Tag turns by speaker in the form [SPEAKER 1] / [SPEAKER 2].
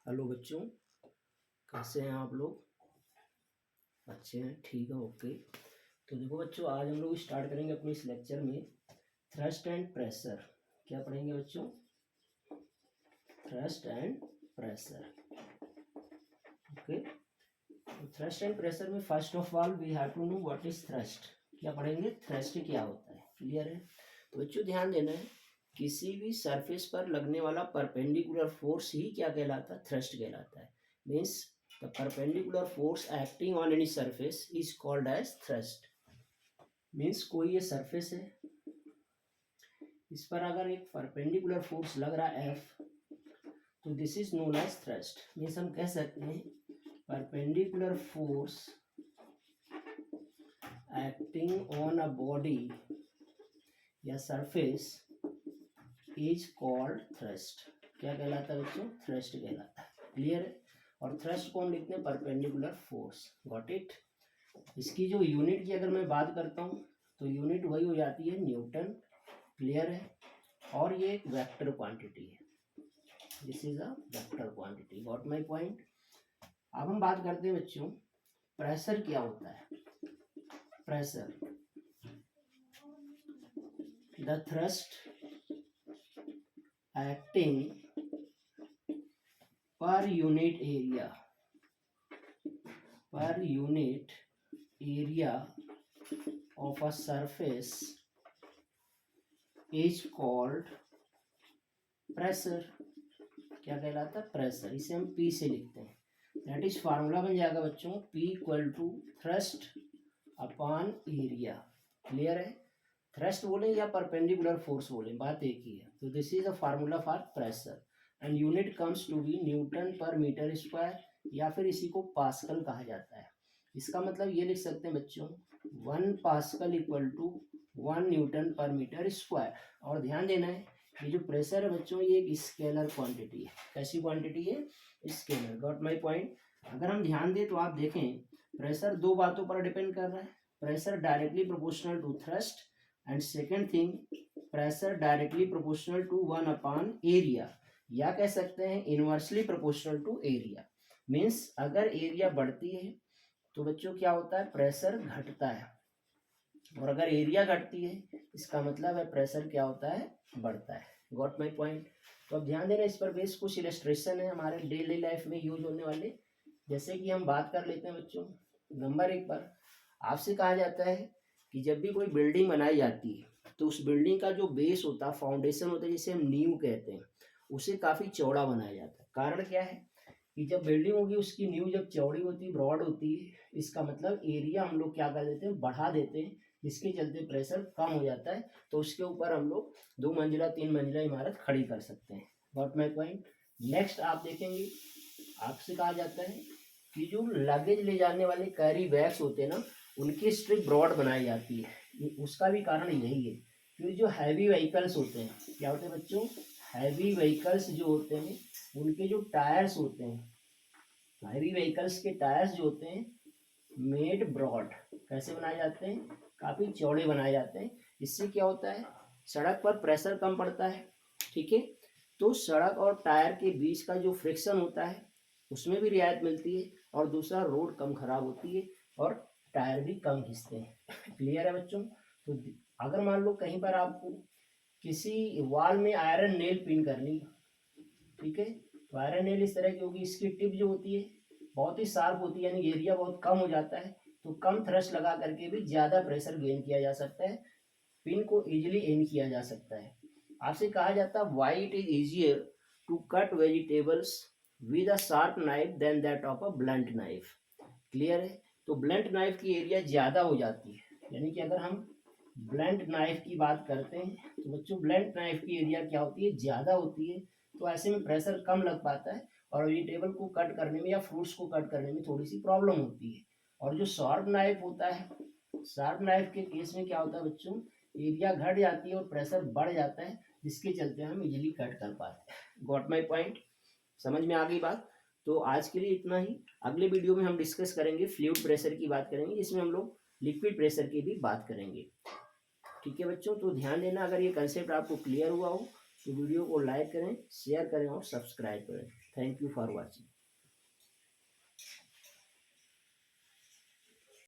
[SPEAKER 1] Hello बच्चों, कैसे हैं आप लोग? अच्छे हैं, ठीक है, ओके। तो देखो बच्चों, आज हम लोग स्टार्ट करेंगे अपने इस लेक्चर में थ्रस्ट एंड प्रेशर। क्या पढ़ेंगे बच्चों? Thrust and pressure, okay. तो थ्रस्ट एंड प्रेशर में first of all we have to know what is thrust. क्या पढ़ेंगे? थ्रस्ट क्या होता है, क्लियर है? तो बच्चों ध्यान देना है, किसी भी सरफेस पर लगने वाला परपेंडिकुलर फोर्स ही क्या कहलाता है? थ्रस्ट कहलाता है। Means the perpendicular force acting on any surface is called as thrust. Means कोई ये सरफेस है, इस पर अगर एक परपेंडिकुलर फोर्स लग रहा है एफ, तो this is known as thrust. Means हम कह सकते हैं perpendicular force acting on a body या सरफेस इज कॉल्ड थ्रस्ट। क्या कहलाता है बच्चों? थ्रस्ट कहलाता है, क्लियर है? और थ्रस्ट को हम लिखते हैं परपेंडिकुलर फोर्स, गॉट इट? इसकी जो यूनिट की अगर मैं बात करता हूँ तो यूनिट वही हो जाती है न्यूटन, क्लियर है? और ये एक वेक्टर क्वांटिटी है, this is a vector quantity, got my point? अब हम बात करते हैं बच्चों प्रेशर क्या होता है। Pressure, the thrust acting per unit area of a surface is called pressure। क्या कहलाता है? प्रेशर। इसे हम P से लिखते हैं, दैट इज फार्मूला बन जाएगा बच्चों P equal to thrust upon area, clear है? थ्रस्ट बोले या परपेंडिकुलर फोर्स बोले, बात एक ही है। तो this is a formula for pressure and unit comes to be newton per metre square, या फिर इसी को पास्कल कहा जाता है। इसका मतलब ये लिख सकते हैं बच्चों 1 pascal equal to 1 Newton per metre square. और ध्यान देना है, ये जो प्रेशर है बच्चों ये एक स्केलर क्वांटिटी है। कैसी क्वांटिटी है? Scalar, got my point? अगर हम ध्यान दें तो आप देखें प्रेशर दो बातों पर डिपेंड कर रहा है। Pressure directly proportional to thrust, and second thing pressure directly proportional to 1 upon area, या कह सकते हैं inversely proportional to area. Means अगर एरिया बढ़ती है तो बच्चों क्या होता है? प्रेशर घटता है, और अगर एरिया घटती है इसका मतलब है प्रेशर क्या होता है? बढ़ता है, गॉट माय पॉइंट? तो अब ध्यान देना, इस पर बेस कुछ इलस्ट्रेशन है हमारे डेली लाइफ में यूज होने वाले। जैसे कि हम बात कर लेते हैं बच्चों, नंबर 1 पर आपसे कहा जाता है कि जब भी कोई बिल्डिंग बनाई जाती है तो उस बिल्डिंग का जो बेस होता है, फाउंडेशन होता है, जिसे हम नींव कहते हैं, उसे काफ़ी चौड़ा बनाया जाता है। कारण क्या है कि जब बिल्डिंग होगी उसकी नींव जब चौड़ी होती है, ब्रॉड होती है, इसका मतलब एरिया हम लोग क्या कर देते हैं? बढ़ा देते हैं, जिसके चलते प्रेशर कम हो जाता है। तो उसके ऊपर हम लोग 2 मंजिला 3 मंजिला इमारत खड़ी कर सकते हैं, गॉट माय पॉइंट? नेक्स्ट आप देखेंगे, आपसे कहा जाता है कि जो लगेज ले जाने वाले कैरी बैग्स होते हैं ना, उनकी स्ट्रिप ब्रॉड बनाई जाती है। उसका भी कारण यही है क्योंकि जो हैवी व्हीकल्स होते हैं, क्या होते हैं बच्चों? हैवी व्हीकल्स जो होते हैं उनके जो टायर्स होते हैं, हैवी व्हीकल्स के टायर्स जो होते हैं मेड ब्रॉड, कैसे बनाए जाते हैं? काफ़ी चौड़े बनाए जाते हैं। इससे क्या होता है? सड़क पर प्रेशर कम पड़ता है, ठीक है? तो सड़क और टायर के बीच का जो फ्रिक्शन होता है उसमें भी रियायत मिलती है, और दूसरा रोड कम खराब होती है और टायर भी कम घिसते हैं। क्लियर है बच्चों? तो अगर मान लो कहीं पर आपको किसी वॉल में आयरन नेल पिन करनी, ठीक है, तो आयरन नेल इस तरह की होगी, इसकी टिप जो होती है बहुत ही शार्प होती है, यानी एरिया बहुत कम हो जाता है। तो कम थ्रस्ट लगा करके भी ज़्यादा प्रेशर गेन किया जा सकता है, पिन को इजीली एंड किया जा सकता है। आपसे कहा जाता है why it is easier to cut vegetables with a sharp knife than that of a blunt knife. Clear है? तो ब्लंट नाइफ की एरिया ज़्यादा हो जाती है, यानी कि अगर हम ब्लंट नाइफ की बात करते हैं तो बच्चों ब्लंट नाइफ की एरिया क्या होती है? ज़्यादा होती है। तो ऐसे में प्रेशर कम लग पाता है और वेजिटेबल को कट करने में या फ्रूट्स को कट करने में थोड़ी सी प्रॉब्लम होती है। और जो शार्प नाइफ होता है, शार्प नाइफ के केस में क्या होता है बच्चों? एरिया घट जाती है और प्रेशर बढ़ जाता है, जिसके चलते हम इजीली कट कर पाते हैं। Got my point? समझ में आ गई बात? तो आज के लिए इतना ही। अगले वीडियो में हम डिस्कस करेंगे फ्लूइड प्रेशर की बात करेंगे, जिसमें हम लोग लिक्विड प्रेशर की भी बात करेंगे। ठीक है बच्चों? तो ध्यान देना, अगर ये कंसेप्ट आपको क्लियर हुआ हो तो वीडियो को लाइक करें, शेयर करें और सब्सक्राइब करें। Thank you for watching.